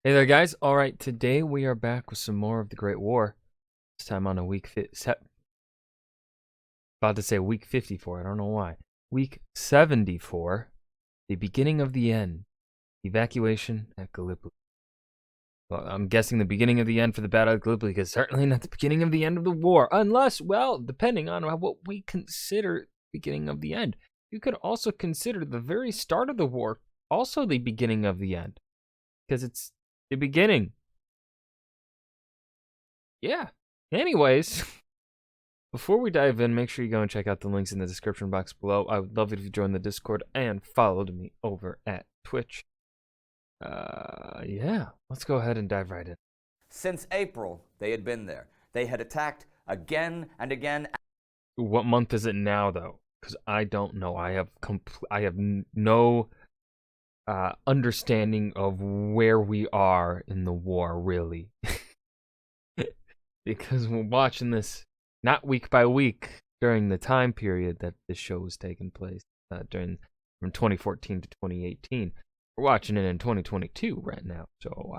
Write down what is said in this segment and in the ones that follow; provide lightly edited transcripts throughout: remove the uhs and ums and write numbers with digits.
Hey there, guys. All right, today we are back with some more of the Great War. This time on a about to say week 54. I don't know why. Week 74, the beginning of the end, evacuation at Gallipoli. Well, I'm guessing the beginning of the end for the Battle of Gallipoli, because certainly not the beginning of the end of the war, unless, well, depending on what we consider beginning of the end. You could also consider the very start of the war also the beginning of the end, because it's the beginning. Yeah. Anyways, before we dive in, make sure you go and check out the links in the description box below. I would love it if you joined the Discord and followed me over at Twitch. Yeah, let's go ahead and dive right in. Since April, they had been there. They had attacked again and again. What month is it now, though? Because I don't know. I have no understanding of where we are in the war, really. Because we're watching this not week by week during the time period that this show was taking place, during from 2014 to 2018. We're watching it in 2022 right now, so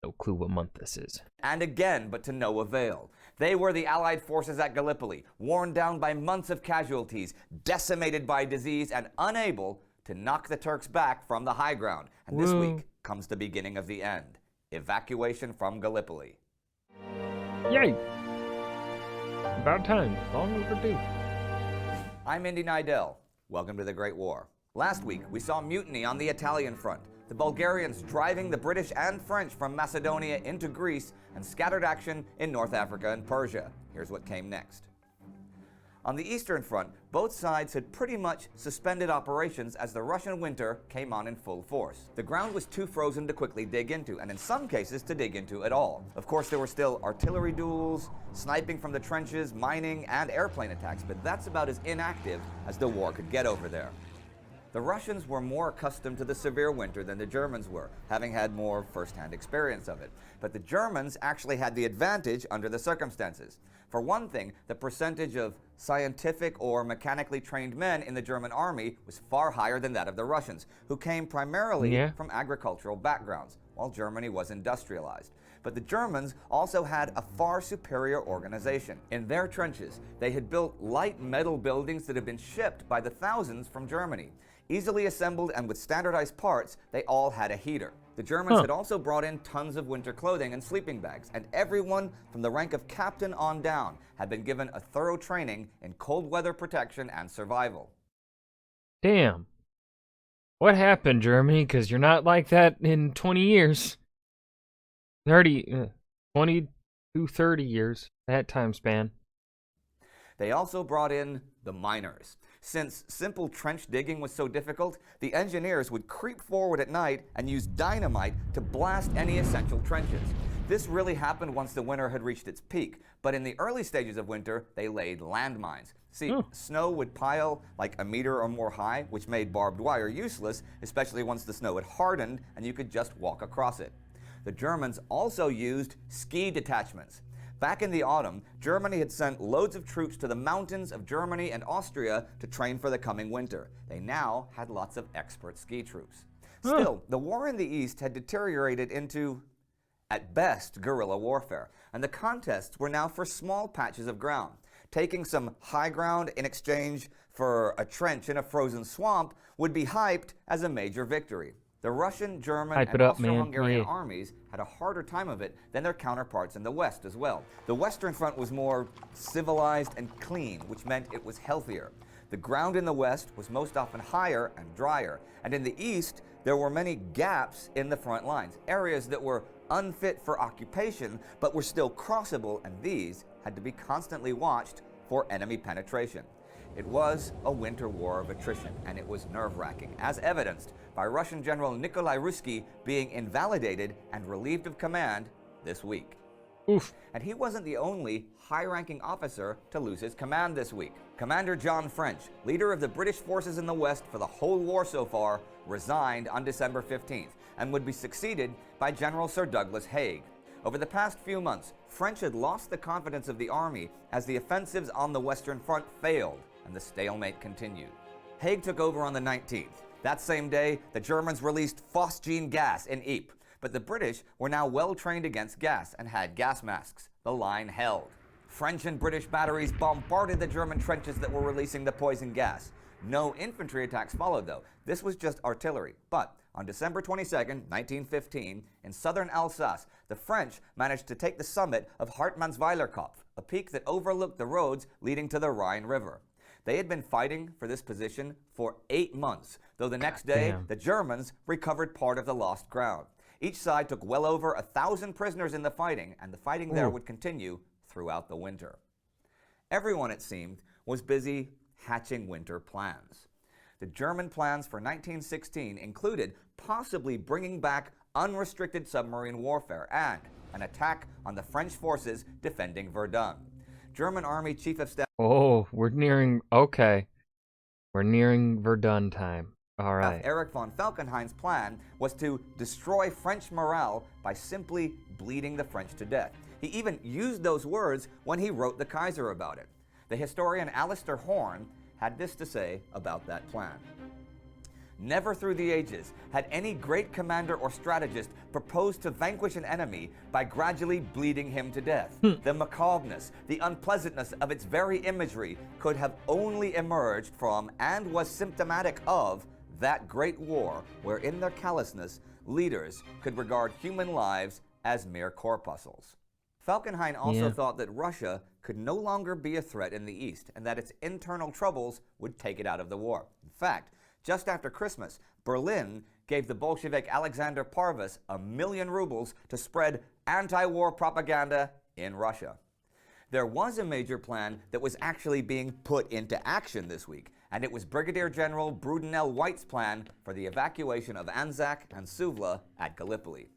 no clue what month this is. And again, but to no avail. They were the Allied forces at Gallipoli, worn down by months of casualties, decimated by disease, and unable to knock the Turks back from the high ground. And this week comes the beginning of the end. Evacuation from Gallipoli. Yay! About time. Long overdue. I'm Indy Nidell. Welcome to the Great War. Last week, we saw mutiny on the Italian front. The Bulgarians driving the British and French from Macedonia into Greece, and scattered action in North Africa and Persia. Here's what came next. On the Eastern Front, both sides had pretty much suspended operations as the Russian winter came on in full force. The ground was too frozen to quickly dig into, and in some cases to dig into at all. Of course, there were still artillery duels, sniping from the trenches, mining, and airplane attacks, but that's about as inactive as the war could get over there. The Russians were more accustomed to the severe winter than the Germans were, having had more first-hand experience of it. But the Germans actually had the advantage under the circumstances. For one thing, the percentage of scientific or mechanically trained men in the German army was far higher than that of the Russians, who came primarily from agricultural backgrounds, while Germany was industrialized. But the Germans also had a far superior organization. In their trenches, they had built light metal buildings that had been shipped by the thousands from Germany. Easily assembled and with standardized parts, they all had a heater. The Germans had also brought in tons of winter clothing and sleeping bags, and everyone from the rank of captain on down had been given a thorough training in cold weather protection and survival. Damn. What happened, Germany? Because you're not like that in 20 years. 20 to 30 years, that time span. They also brought in the miners. Since simple trench digging was so difficult, the engineers would creep forward at night and use dynamite to blast any essential trenches. This really happened once the winter had reached its peak, but in the early stages of winter, they laid landmines. See, snow would pile like a meter or more high, which made barbed wire useless, especially once the snow had hardened and you could just walk across it. The Germans also used ski detachments. Back in the autumn, Germany had sent loads of troops to the mountains of Germany and Austria to train for the coming winter. They now had lots of expert ski troops. Still, the war in the East had deteriorated into, at best, guerrilla warfare, and the contests were now for small patches of ground. Taking some high ground in exchange for a trench in a frozen swamp would be hyped as a major victory. The Russian, German, and Austro-Hungarian armies had a harder time of it than their counterparts in the West as well. The Western Front was more civilized and clean, which meant it was healthier. The ground in the West was most often higher and drier, and in the East, there were many gaps in the front lines, areas that were unfit for occupation, but were still crossable, and these had to be constantly watched for enemy penetration. It was a winter war of attrition, and it was nerve-wracking, as evidenced by Russian General Nikolai Ruzsky being invalidated and relieved of command this week. Oof. And he wasn't the only high-ranking officer to lose his command this week. Commander John French, leader of the British forces in the West for the whole war so far, resigned on December 15th and would be succeeded by General Sir Douglas Haig. Over the past few months, French had lost the confidence of the army as the offensives on the Western Front failed and the stalemate continued. Haig took over on the 19th. That same day, the Germans released phosgene gas in Ypres. But the British were now well trained against gas and had gas masks. The line held. French and British batteries bombarded the German trenches that were releasing the poison gas. No infantry attacks followed, though. This was just artillery. But on December 22, 1915, in southern Alsace, the French managed to take the summit of Hartmannsweilerkopf, a peak that overlooked the roads leading to the Rhine River. They had been fighting for this position for 8 months, though the next day, the Germans recovered part of the lost ground. Each side took well over 1,000 prisoners in the fighting, and the fighting there would continue throughout the winter. Everyone, it seemed, was busy hatching winter plans. The German plans for 1916 included possibly bringing back unrestricted submarine warfare and an attack on the French forces defending Verdun. German Army Chief of Staff we're nearing Verdun time. All right. Erich von Falkenhayn's plan was to destroy French morale by simply bleeding the French to death. He even used those words when he wrote the Kaiser about it. The historian Alistair Horn had this to say about that plan. Never through the ages had any great commander or strategist proposed to vanquish an enemy by gradually bleeding him to death. The macabreness, the unpleasantness of its very imagery could have only emerged from and was symptomatic of that great war where in their callousness, leaders could regard human lives as mere corpuscles. Falkenhayn also thought that Russia could no longer be a threat in the East and that its internal troubles would take it out of the war. In fact, just after Christmas, Berlin gave the Bolshevik Alexander Parvus 1 million rubles to spread anti-war propaganda in Russia. There was a major plan that was actually being put into action this week, and it was Brigadier General Brudenell White's plan for the evacuation of Anzac and Suvla at Gallipoli.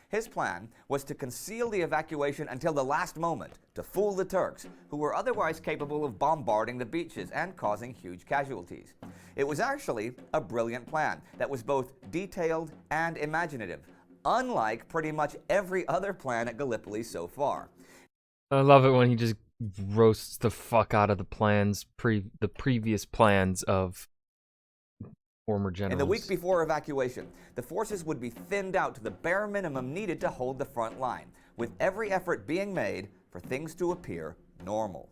His plan was to conceal the evacuation until the last moment, to fool the Turks, who were otherwise capable of bombarding the beaches and causing huge casualties. It was actually a brilliant plan that was both detailed and imaginative, unlike pretty much every other plan at Gallipoli so far. I love it when he just roasts the fuck out of the plans, the previous plans of former generals. In the week before evacuation, the forces would be thinned out to the bare minimum needed to hold the front line, with every effort being made for things to appear normal.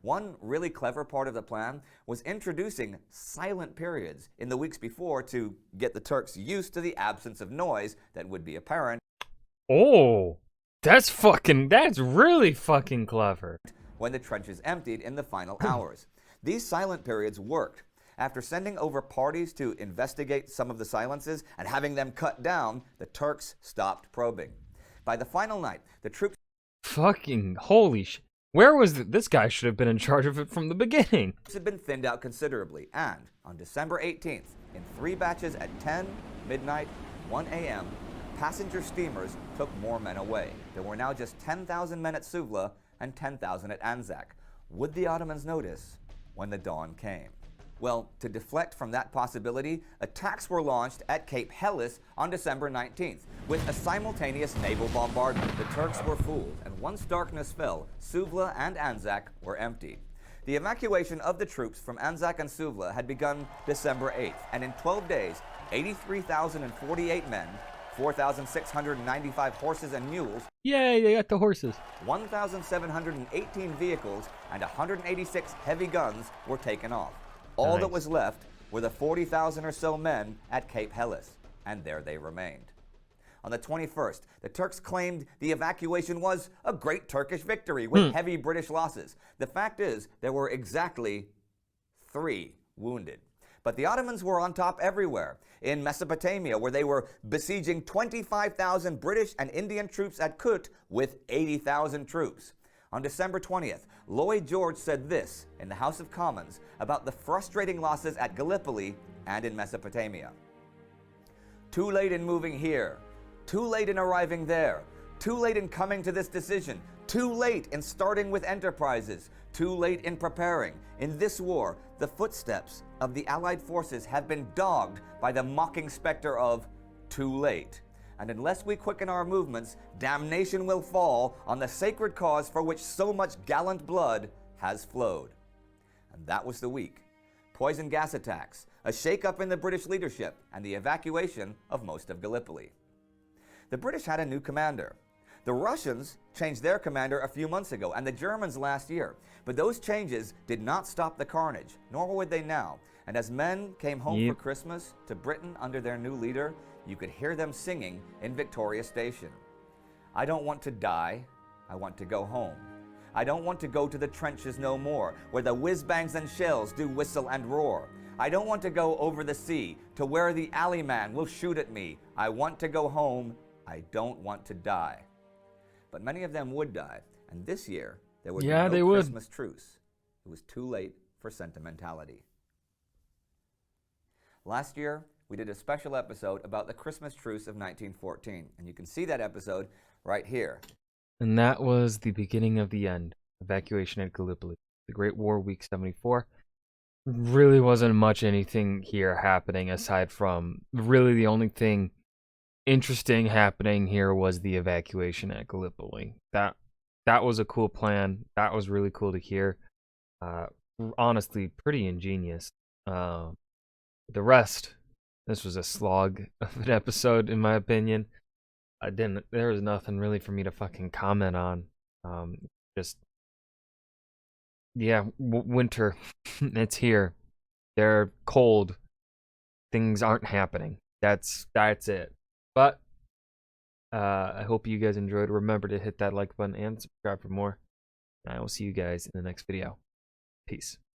One really clever part of the plan was introducing silent periods in the weeks before to get the Turks used to the absence of noise that would be apparent. Oh, that's really fucking clever. When the trenches emptied in the final hours. These silent periods worked. After sending over parties to investigate some of the silences and having them cut down, the Turks stopped probing. By the final night, the troops fucking holy shit. Where was this guy should have been in charge of it from the beginning. Had been thinned out considerably, and on December 18th, in 3 batches at 10, midnight, 1 a.m., passenger steamers took more men away. There were now just 10,000 men at Suvla and 10,000 at Anzac. Would the Ottomans notice when the dawn came? Well, to deflect from that possibility, attacks were launched at Cape Helles on December 19th. With a simultaneous naval bombardment, the Turks were fooled, and once darkness fell, Suvla and Anzac were empty. The evacuation of the troops from Anzac and Suvla had begun December 8th, and in 12 days, 83,048 men, 4,695 horses and mules, yay, they got the horses, 1,718 vehicles, and 186 heavy guns were taken off. All that was left were the 40,000 or so men at Cape Helles, and there they remained. On the 21st, the Turks claimed the evacuation was a great Turkish victory with heavy British losses. The fact is, there were exactly 3 wounded. But the Ottomans were on top everywhere. In Mesopotamia, where they were besieging 25,000 British and Indian troops at Kut with 80,000 troops. On December 20th, Lloyd George said this in the House of Commons about the frustrating losses at Gallipoli and in Mesopotamia. Too late in moving here, too late in arriving there, too late in coming to this decision, too late in starting with enterprises, too late in preparing. In this war, the footsteps of the Allied forces have been dogged by the mocking specter of too late. And unless we quicken our movements, damnation will fall on the sacred cause for which so much gallant blood has flowed. And that was the week. Poison gas attacks, a shake-up in the British leadership, and the evacuation of most of Gallipoli. The British had a new commander. The Russians changed their commander a few months ago, and the Germans last year. But those changes did not stop the carnage, nor would they now. And as men came home for Christmas to Britain under their new leader, you could hear them singing in Victoria Station. I don't want to die, I want to go home. I don't want to go to the trenches no more, where the whiz-bangs and shells do whistle and roar. I don't want to go over the sea, to where the alley man will shoot at me. I want to go home, I don't want to die. But many of them would die, and this year there would be no Christmas truce. It was too late for sentimentality. Last year, we did a special episode about the Christmas truce of 1914, and you can see that episode right here. And that was the beginning of the end. Evacuation at Gallipoli. The Great War, week 74. Really wasn't much anything here happening aside from really the only thing interesting happening here was the evacuation at Gallipoli. That was a cool plan. That was really cool to hear. Honestly, pretty ingenious. The rest, this was a slog of an episode in my opinion. There was nothing really for me to fucking comment on. Winter. It's here. They're cold. Things aren't happening. That's it. But I hope you guys enjoyed. Remember to hit that like button and subscribe for more. And I will see you guys in the next video. Peace.